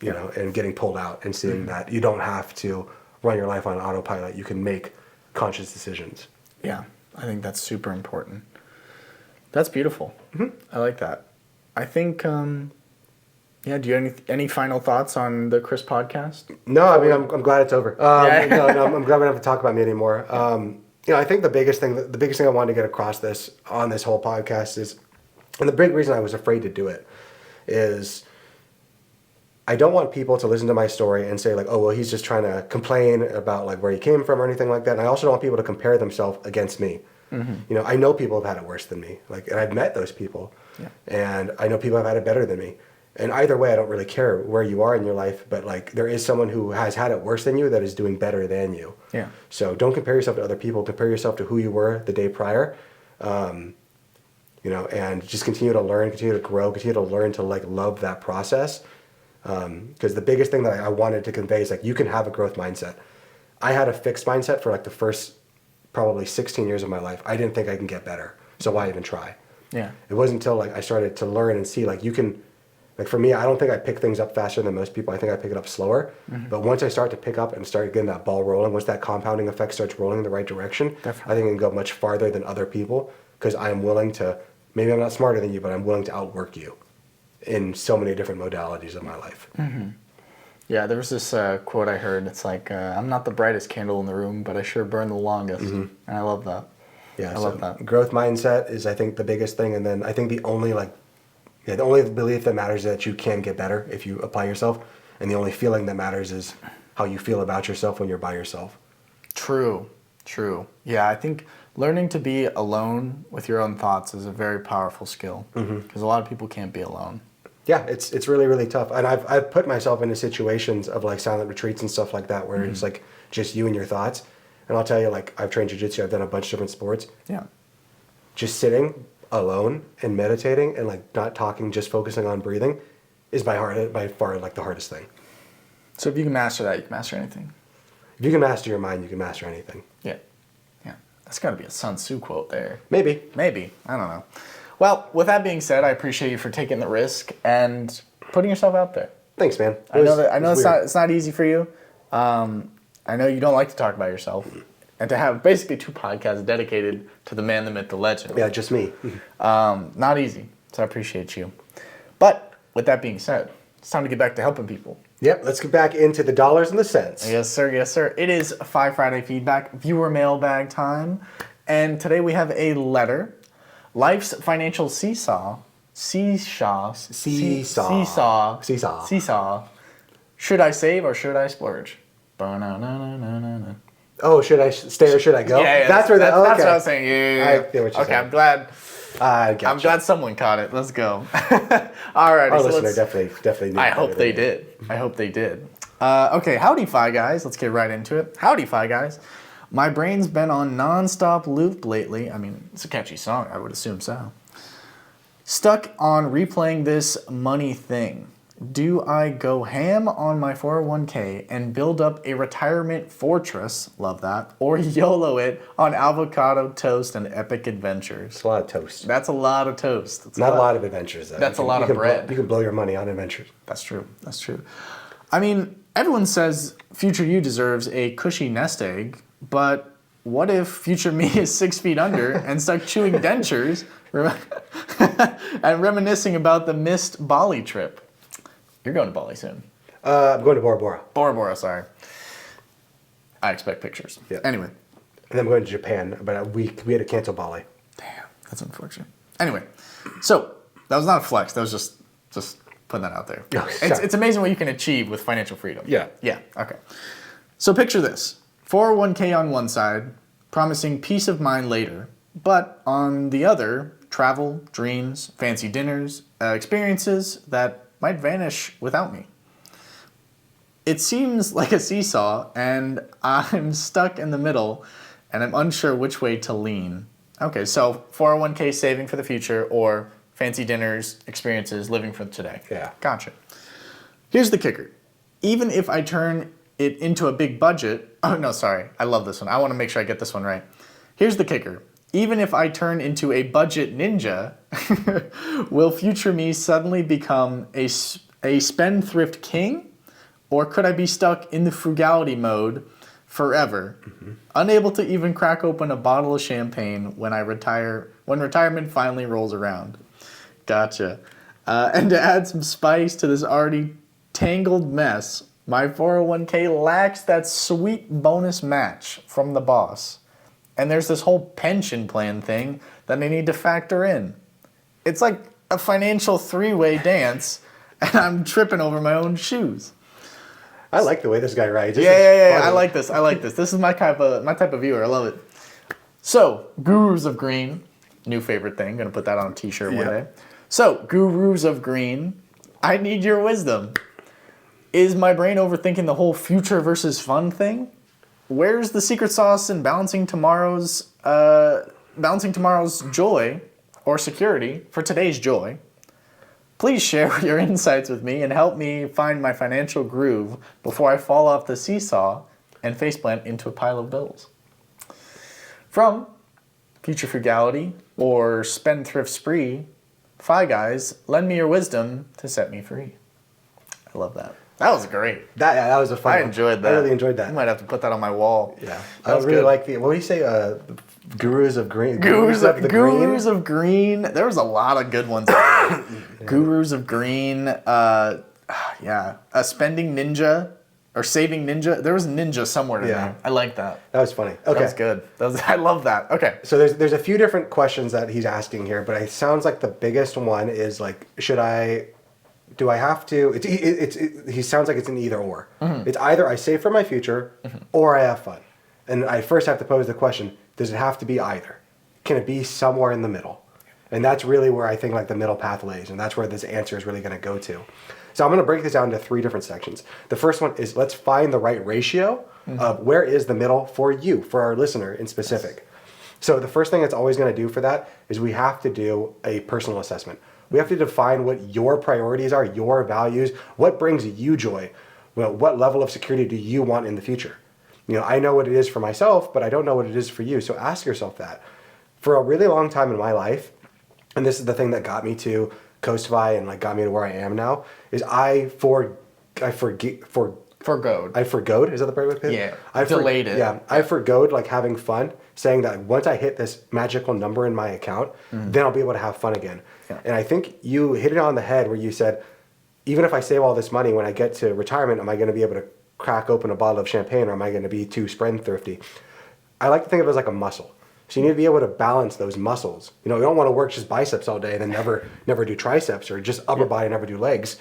You know, and getting pulled out and seeing that you don't have to run your life on autopilot. You can make conscious decisions. Yeah, I think that's super important. That's beautiful. I like that. I think, yeah, do you have any final thoughts on the Chris podcast? No, I mean, I'm glad it's over. No, I'm glad we don't have to talk about me anymore. You know, I think the biggest thing I wanted to get across on this whole podcast is, and the big reason I was afraid to do it is I don't want people to listen to my story and say like, oh, well, he's just trying to complain about like where he came from or anything like that. And I also don't want people to compare themselves against me. You know, I know people have had it worse than me, like, and I've met those people, and I know people have had it better than me. And either way, I don't really care where you are in your life, but like there is someone who has had it worse than you that is doing better than you. Yeah. So don't compare yourself to other people. Compare yourself to who you were the day prior. You know, and just continue to learn, continue to grow, continue to learn to like love that process. Because the biggest thing that I wanted to convey is like you can have a growth mindset. I had a fixed mindset for like the first probably 16 years of my life. I didn't think I can get better, so why even try? Yeah. It wasn't until like I started to learn and see like you can, like for me, I don't think I pick things up faster than most people. I think I pick it up slower. But once I start to pick up and start getting that ball rolling, once that compounding effect starts rolling in the right direction, Definitely. I think I can go much farther than other people because I am willing to. Maybe I'm not smarter than you, but I'm willing to outwork you in so many different modalities of my life. Yeah, there was this quote I heard. It's like, I'm not the brightest candle in the room, but I sure burn the longest. And I love that. Yeah, I love that. Growth mindset is, I think, the biggest thing. And then I think the only belief that matters is that you can get better if you apply yourself. And the only feeling that matters is how you feel about yourself when you're by yourself. True. Yeah, I think learning to be alone with your own thoughts is a very powerful skill because a lot of people can't be alone. Yeah, it's really, really tough. And I've put myself into situations of like silent retreats and stuff like that where it's like just you and your thoughts. And I'll tell you, like, I've trained jiu-jitsu, I've done a bunch of different sports. Yeah. Just sitting alone and meditating and like not talking, just focusing on breathing is by far like the hardest thing. So if you can master that, you can master anything. If you can master your mind, you can master anything. Yeah. That's got to be a Sun Tzu quote there. Maybe. I don't know. Well, with that being said, I appreciate you for taking the risk and putting yourself out there. Thanks, man. I know it's not easy for you. I know you don't like to talk about yourself, and to have basically 2 podcasts dedicated to the man, the myth, the legend. Yeah, just me. Not easy. So I appreciate you. But with that being said, it's time to get back to helping people. Yep, let's get back into the dollars and the cents. Yes, sir. It is 5 Friday feedback, viewer mailbag time. And today we have a letter. Life's financial seesaw. Seesaw. Should I save or should I splurge? Ba-na-na-na-na-na. Oh, should I stay or should I go? Yeah, that's what I was saying. Yeah. I get what you're okay, saying. I'm glad. Gotcha. I'm glad someone caught it. Let's go. All right. Our listener definitely knew. I hope they did. Okay, howdy, Fi Guys. Let's get right into it. Howdy, Fi Guys. My brain's been on non-stop loop lately. I mean, it's a catchy song. I would assume so. Stuck on replaying this money thing. Do I go ham on my 401k and build up a retirement fortress, love that, or YOLO it on avocado toast and epic adventures? It's a lot of toast. That's a lot of toast. That's Not a lot of adventures, though. That's a lot of bread. You can blow your money on adventures. That's true. I mean, everyone says future you deserves a cushy nest egg, but what if future me is 6 feet under and stuck chewing dentures and reminiscing about the missed Bali trip? You're going to Bali soon. I'm going to Bora Bora. Bora Bora, sorry. I expect pictures. Yeah. Anyway. And then I'm going to Japan, but we had to cancel Bali. Damn, that's unfortunate. Anyway, so that was not a flex. That was just putting that out there. Oh, it's amazing what you can achieve with financial freedom. Yeah. Yeah, okay. So picture this. 401k on one side, promising peace of mind later, but on the other, travel, dreams, fancy dinners, experiences that might vanish without me. It seems like a seesaw, and I'm stuck in the middle, and I'm unsure which way to lean. Okay, so 401k saving for the future, or fancy dinners, experiences, living for today. Yeah. Gotcha. Here's the kicker. Even if I turn it into a big budget, oh no, sorry, I love this one. I want to make sure I get this one right. Here's the kicker. Even if I turn into a budget ninja, will future me suddenly become a spendthrift king? Or could I be stuck in the frugality mode forever, unable to even crack open a bottle of champagne when retirement finally rolls around? Gotcha. And to add some spice to this already tangled mess, my 401k lacks that sweet bonus match from the boss. And there's this whole pension plan thing that I need to factor in. It's like a financial three-way dance, and I'm tripping over my own shoes. I like the way this guy writes. Yeah. I like this. This is my type of viewer. I love it. So, Gurus of Green, new favorite thing. Gonna put that on a t-shirt one day. So, Gurus of Green, I need your wisdom. Is my brain overthinking the whole future versus fun thing? Where's the secret sauce in balancing tomorrow's joy or security for today's joy? Please share your insights with me and help me find my financial groove before I fall off the seesaw and faceplant into a pile of bills. From Future Frugality or Spendthrift Spree, Fi Guys, lend me your wisdom to set me free. I love that. That was great. That was a fun one. I enjoyed that. I really enjoyed that. I might have to put that on my wall. Yeah. I really like what do you say? Gurus of Green? Gurus of Green. There was a lot of good ones. Gurus of Green. A spending ninja or saving ninja. There was ninja somewhere in there. I like that. That was funny. Okay. That was good. I love that. Okay. So there's a few different questions that he's asking here, but it sounds like the biggest one is like, do I have to? He sounds like it's an either or. Mm-hmm. It's either I save for my future or I have fun. And I first have to pose the question, does it have to be either? Can it be somewhere in the middle? And that's really where I think like the middle path lays, and that's where this answer is really going to go to. So I'm going to break this down into 3 different sections. The first one is let's find the right ratio of where is the middle for you, for our listener in specific. So the first thing that's always going to do for that is we have to do a personal assessment. We have to define what your priorities are, your values, what brings you joy. Well, what level of security do you want in the future? I know what it is for myself, but I don't know what it is for you. So ask yourself that. For a really long time in my life, and this is the thing that got me to Coastify and like got me to where I am now, is I forgoed. Is that the right way to put it? Yeah. I delayed it. Yeah. I forgoed like having fun, saying that once I hit this magical number in my account, then I'll be able to have fun again. Yeah. And I think you hit it on the head where you said, even if I save all this money when I get to retirement, am I going to be able to crack open a bottle of champagne, or am I going to be too spendthrifty? I like to think of it as like a muscle. So you need to be able to balance those muscles. You don't want to work just biceps all day and then never do triceps, or just upper body and never do legs.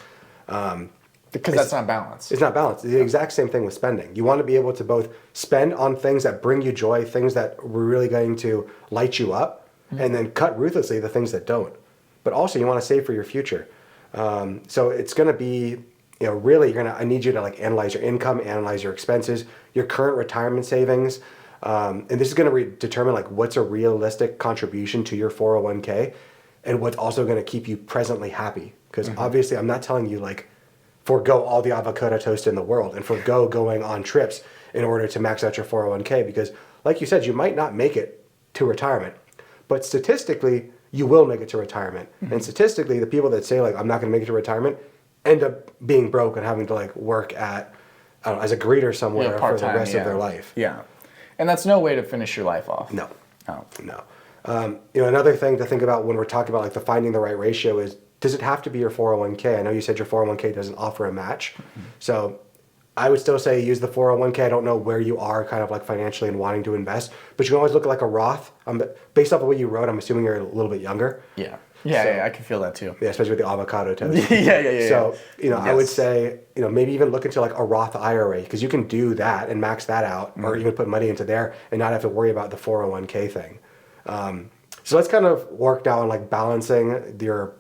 Because that's not balanced. It's not balanced. It's the exact same thing with spending. You want to be able to both spend on things that bring you joy, things that were really going to light you up, and then cut ruthlessly the things that don't. But also you want to save for your future. So it's going to be, really I need you to like analyze your income, analyze your expenses, your current retirement savings. And this is going to determine like what's a realistic contribution to your 401k and what's also going to keep you presently happy. Because obviously I'm not telling you like forego all the avocado toast in the world and forego going on trips in order to max out your 401k, because like you said, you might not make it to retirement, but statistically you will make it to retirement. And statistically, the people that say like, I'm not going to make it to retirement end up being broke and having to like work at, I don't know, as a greeter somewhere for the rest of their life. Yeah. And that's no way to finish your life off. No. Another thing to think about when we're talking about like the finding the right ratio is, does it have to be your 401k? I know you said your 401k doesn't offer a match. So I would still say use the 401k. I don't know where you are kind of like financially and wanting to invest, but you can always look at like a Roth. Based off of what you wrote, I'm assuming you're a little bit younger. Yeah. Yeah, I can feel that too. Yeah, especially with the avocado toast. Yeah. So, I would say, maybe even look into like a Roth IRA, because you can do that and max that out, or you can put money into there and not have to worry about the 401k thing. So let's kind of work now on like balancing your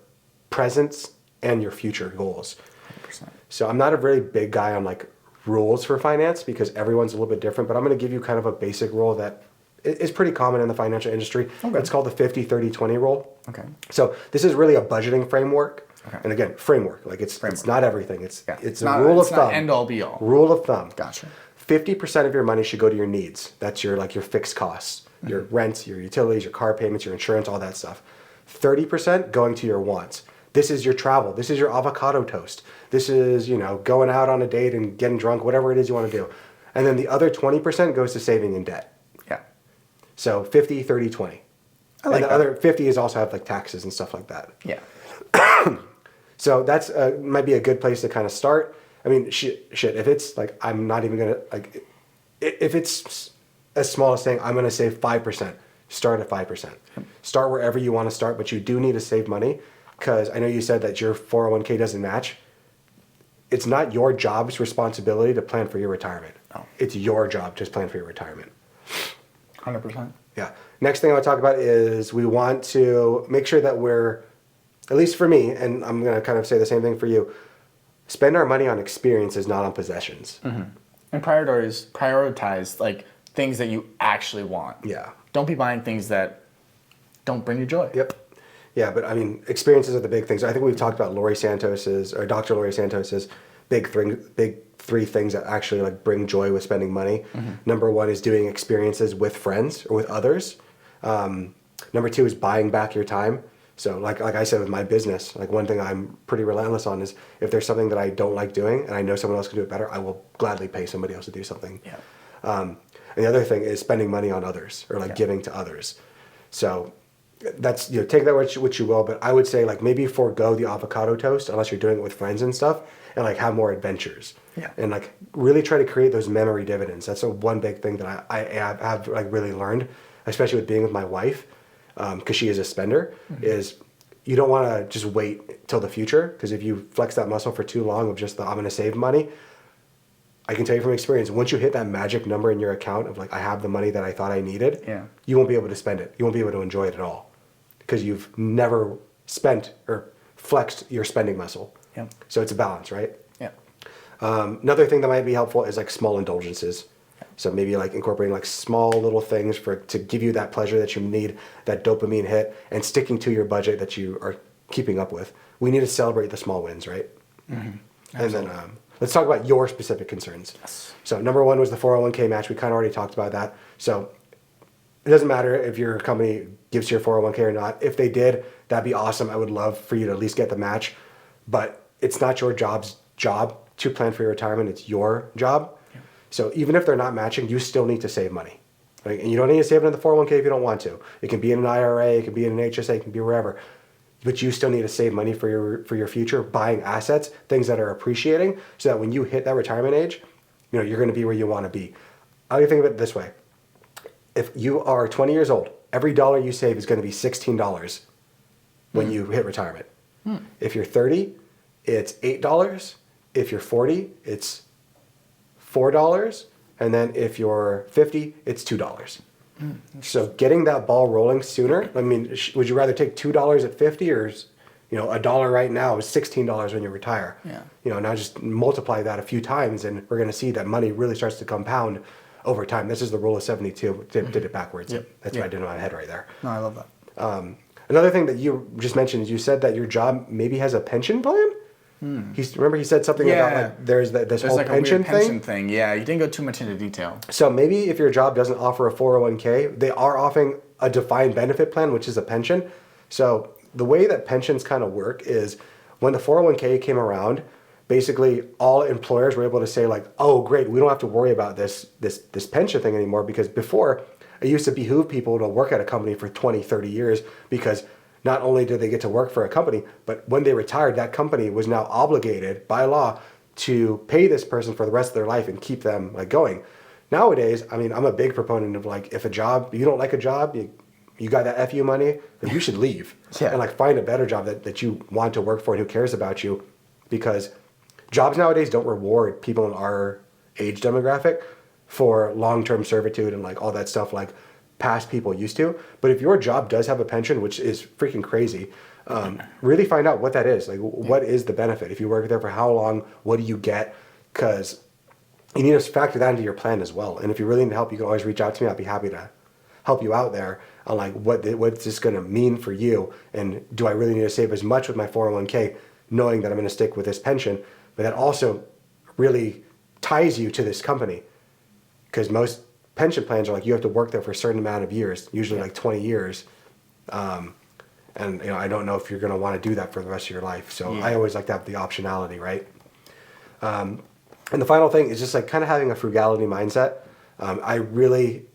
present and your future goals. 100%. So I'm not a very big guy on like rules for finance because everyone's a little bit different, but I'm going to give you kind of a basic rule that is pretty common in the financial industry. Okay. It's called the 50-30-20 rule. Okay. So this is really a budgeting framework. Okay. And again, framework. Like it's not everything. It's a not, rule it's of not thumb. end all be all. Rule of thumb. Gotcha. 50% of your money should go to your needs. That's your like your fixed costs, your rent, your utilities, your car payments, your insurance, all that stuff. 30% going to your wants. This is your travel. This is your avocado toast. This is, going out on a date and getting drunk, whatever it is you want to do. And then the other 20% goes to saving in debt. Yeah. So 50, 30, 20. I like and the that. other 50 is also have like taxes and stuff like that. Yeah. So that's might be a good place to kind of start. I mean, shit, if it's like, I'm not even going to, like, if it's as small as saying, I'm going to save 5%, start at 5%. Start wherever you want to start, but you do need to save money because I know you said that your 401k doesn't match. It's not your job's responsibility to plan for your retirement. No. It's your job to plan for your retirement. 100%. Yeah. Next thing I want to talk about is we want to make sure that we're, at least for me, and I'm going to kind of say the same thing for you, spend our money on experiences, not on possessions. Mm-hmm. And prioritize like things that you actually want. Yeah. Don't be buying things that don't bring you joy. Yep. Yeah, but I mean, experiences are the big things. I think we've talked about Dr. Laurie Santos's big three things that actually like bring joy with spending money. Mm-hmm. Number one is doing experiences with friends or with others. Number two is buying back your time. So like I said with my business, like one thing I'm pretty relentless on is if there's something that I don't like doing and I know someone else can do it better, I will gladly pay somebody else to do something. Yeah. And the other thing is spending money on others or like Yeah. giving to others. So that's, take that what you will, but I would say like maybe forego the avocado toast unless you're doing it with friends and stuff and like have more adventures. Yeah. And like really try to create those memory dividends. That's one big thing that I have like really learned, especially with being with my wife, because she is a spender, is you don't want to just wait till the future, because if you flex that muscle for too long of just I'm going to save money, I can tell you from experience, once you hit that magic number in your account of like, I have the money that I thought I needed, Yeah. you won't be able to spend it. You won't be able to enjoy it at all because you've never spent or flexed your spending muscle. Yeah. So it's a balance, right? Yeah. Another thing that might be helpful is like small indulgences. So maybe like incorporating like small little things to give you that pleasure that you need, that dopamine hit, and sticking to your budget that you are keeping up with. We need to celebrate the small wins, right? Mm-hmm. And then let's talk about your specific concerns. Yes. So number one was the 401k match. We kind of already talked about that. So it doesn't matter if your company gives you your 401k or not. If they did, that'd be awesome. I would love for you to at least get the match. But it's not your job to plan for your retirement. It's your job. Yeah. So even if they're not matching, you still need to save money. Right? And you don't need to save it in the 401k if you don't want to. It can be in an IRA, it can be in an HSA, it can be wherever. But you still need to save money for your future, buying assets, things that are appreciating, so that when you hit that retirement age, you're going to be where you want to be. I think of it this way. If you are 20 years old, every dollar you save is going to be $16 when you hit retirement. If you're 30, it's $8. If you're 40, it's $4. And then if you're 50, it's $2. So getting that ball rolling sooner. I mean, would you rather take $2 at 50 or, a dollar right now is $16 when you retire? Yeah. Now just multiply that a few times, and we're going to see that money really starts to compound over time. This is the rule of 72. Did it backwards. Yep. That's what I did in my head right there. No, I love that. Another thing that you just mentioned is you said that your job maybe has a pension plan. Remember he said something about like there's whole like pension a weird pension thing. Yeah, you didn't go too much into detail. So maybe if your job doesn't offer a 401k, they are offering a defined benefit plan, which is a pension. So the way that pensions kind of work is when the 401k came around, basically all employers were able to say like, oh great, we don't have to worry about this pension thing anymore, because before it used to behoove people to work at a company for 20, 30 years, because not only did they get to work for a company, but when they retired, that company was now obligated by law to pay this person for the rest of their life and keep them like going. Nowadays, I mean, I'm a big proponent of like, if you don't like a job, you got that FU money, then you should leave. Yeah. And like find a better job that you want to work for and who cares about you, because jobs nowadays don't reward people in our age demographic for long-term servitude and like all that stuff. Like past people used to. But if your job does have a pension, which is freaking crazy, really find out what that is. Like, what is the benefit? If you work there for how long, what do you get? Because you need to factor that into your plan as well. And if you really need help, you can always reach out to me. I'll be happy to help you out there on like what's this going to mean for you, and do I really need to save as much with my 401k, knowing that I'm going to stick with this pension, but that also really ties you to this company, because most pension plans are like you have to work there for a certain amount of years, usually like 20 years, and I don't know if you're going to want to do that for the rest of your life. So I always like to have the optionality, right? And the final thing is just like kind of having a frugality mindset. I really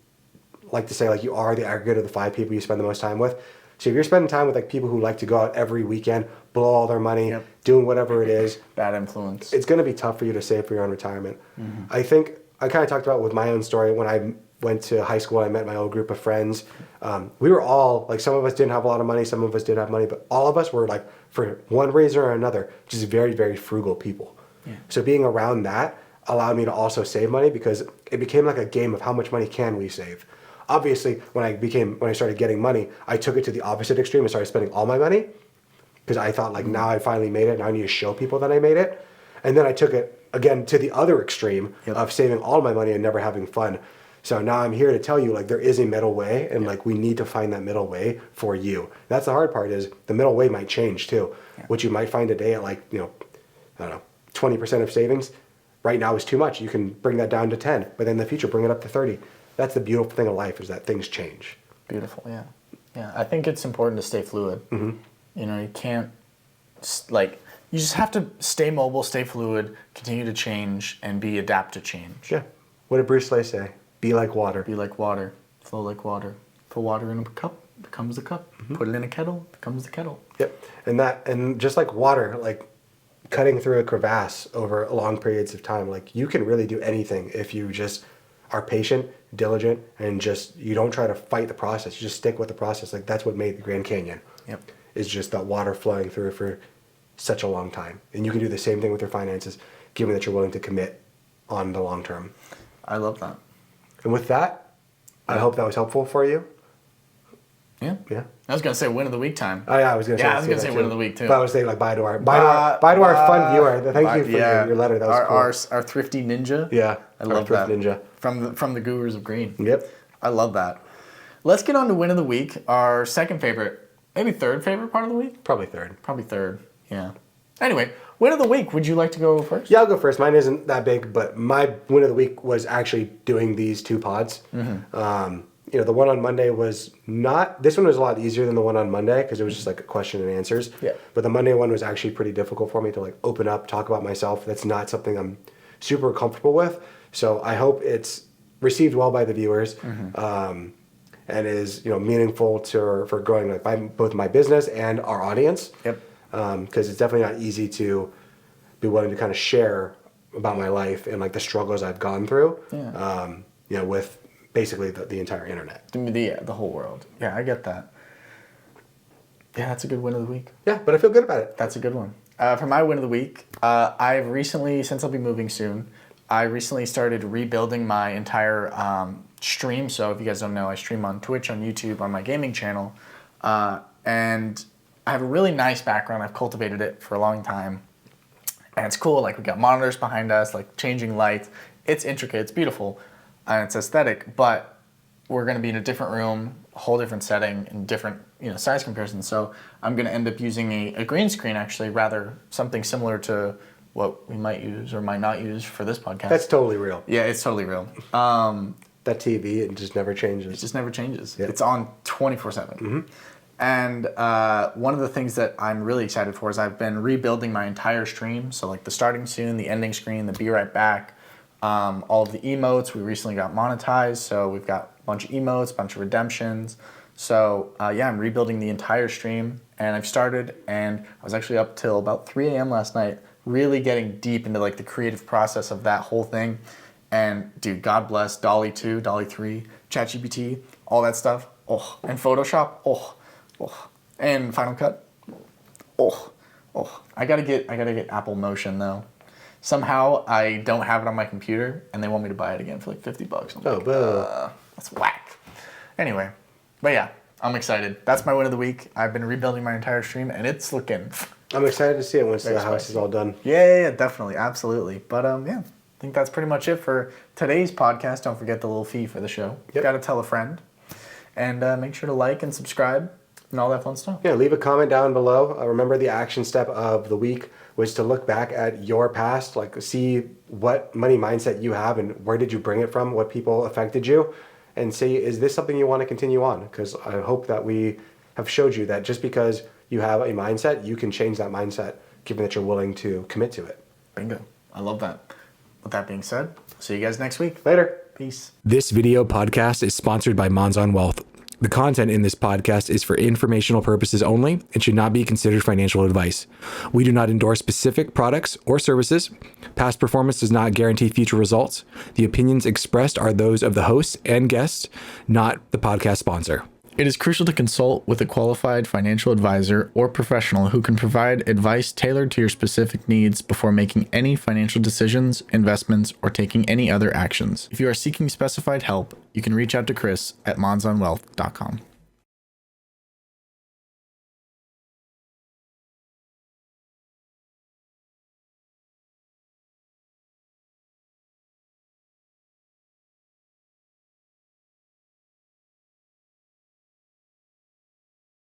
like to say like you are the aggregate of the 5 people you spend the most time with. So if you're spending time with like people who like to go out every weekend, blow all their money, doing whatever it is, bad influence. it's going to be tough for you to save for your own retirement. I think I kind of talked about with my own story when I went to high school. I met my old group of friends. We were all like, some of us didn't have a lot of money, some of us did have money, but all of us were like, for one reason or another, just very, very frugal people. So being around that allowed me to also save money, because it became like a game of how much money can we save. Obviously, when I started getting money, I took it to the opposite extreme and started spending all my money, because I thought like, now I finally made it, now I need to show people that I made it. And then I took it again to the other extreme of saving all my money and never having fun. So now I'm here to tell you like there is a middle way, and like we need to find that middle way for you. That's the hard part, is the middle way might change too. What you might find today at like, I don't know, 20% of savings right now is too much. You can bring that down to 10, but in the future bring it up to 30. That's the beautiful thing of life, is that things change. Beautiful, yeah. Yeah, I think it's important to stay fluid. You can't, like, you just have to stay mobile, stay fluid, continue to change, and adapt to change. Yeah. What did Bruce Lee say? Be like water. Be like water. Flow like water. Put water in a cup, becomes a cup. Put it in a kettle, becomes the kettle. Yep. And just like water, like cutting through a crevasse over long periods of time, like you can really do anything if you just are patient, diligent, and just, you don't try to fight the process. You just stick with the process. Like that's what made the Grand Canyon. Is just that water flowing through for such a long time. And you can do the same thing with your finances, given that you're willing to commit on the long term. I love that. And with that, I hope that was helpful for you. Yeah. I was gonna say win of the week time. Oh yeah, I was gonna say. I was gonna say win of the week too. But I was saying like bye to our fun viewer. Thank you for your letter. That was cool. Our thrifty ninja. Yeah, I love that. Ninja from the Gurus of Green. Yep. I love that. Let's get on to win of the week. Our second favorite, maybe third favorite part of the week. Probably third. Yeah. Anyway, win of the week. Would you like to go first? Yeah, I'll go first. Mine isn't that big, but my win of the week was actually doing these 2 pods. The one on Monday was not. This one was a lot easier than the one on Monday, because it was just like a question and answers. Yeah. But the Monday one was actually pretty difficult for me to like open up, talk about myself. That's not something I'm super comfortable with. So I hope it's received well by the viewers, and is meaningful for growing like both my business and our audience. Yep. Because it's definitely not easy to be willing to kind of share about my life and like the struggles I've gone through. Yeah. With basically the entire internet. The whole world. Yeah, I get that. Yeah, that's a good win of the week. Yeah, but I feel good about it. That's a good one. For my win of the week, I've recently, since I'll be moving soon, I recently started rebuilding my entire stream. So if you guys don't know, I stream on Twitch, on YouTube, on my gaming channel. And I have a really nice background. I've cultivated it for a long time. And it's cool. Like, we got monitors behind us, like changing lights. It's intricate. It's beautiful. And it's aesthetic. But we're going to be in a different room, a whole different setting, and different size comparisons. So I'm going to end up using a green screen, actually, rather something similar to what we might use or might not use for this podcast. That's totally real. Yeah, it's totally real. That TV, it just never changes. It just never changes. Yep. It's on 24/7. And one of the things that I'm really excited for is I've been rebuilding my entire stream. So like the starting soon, the ending screen, the be right back, all of the emotes. We recently got monetized, so we've got a bunch of emotes, a bunch of redemptions. So I'm rebuilding the entire stream, and I've started, and I was actually up till about 3 a.m. last night, really getting deep into like the creative process of that whole thing. And dude, God bless DALL-E 2, DALL-E 3, ChatGPT, all that stuff. Oh, and Photoshop. Oh, and Final Cut. Oh. I gotta get Apple Motion though. Somehow I don't have it on my computer, and they want me to buy it again for like $50. I'm like, boo. That's whack. Anyway, but yeah, I'm excited. That's my win of the week. I've been rebuilding my entire stream, and it's looking. I'm excited to see it once the Very house spicy. is all done. Yeah, definitely, absolutely. But yeah, I think that's pretty much it for today's podcast. Don't forget the little fee for the show. Yep. Got to tell a friend, and make sure to like and subscribe and all that fun stuff. Yeah, leave a comment down below. Remember the action step of the week was to look back at your past, like see what money mindset you have and where did you bring it from, what people affected you, and see, is this something you want to continue on? Because I hope that we have showed you that just because you have a mindset, you can change that mindset, given that you're willing to commit to it. Bingo. I love that. With that being said, see you guys next week. Later. Peace. This video podcast is sponsored by Monzon Wealth. The content in this podcast is for informational purposes only and should not be considered financial advice. We do not endorse specific products or services. Past performance does not guarantee future results. The opinions expressed are those of the hosts and guests, not the podcast sponsor. It is crucial to consult with a qualified financial advisor or professional who can provide advice tailored to your specific needs before making any financial decisions, investments, or taking any other actions. If you are seeking specified help, you can reach out to Chris at monzonwealth.com.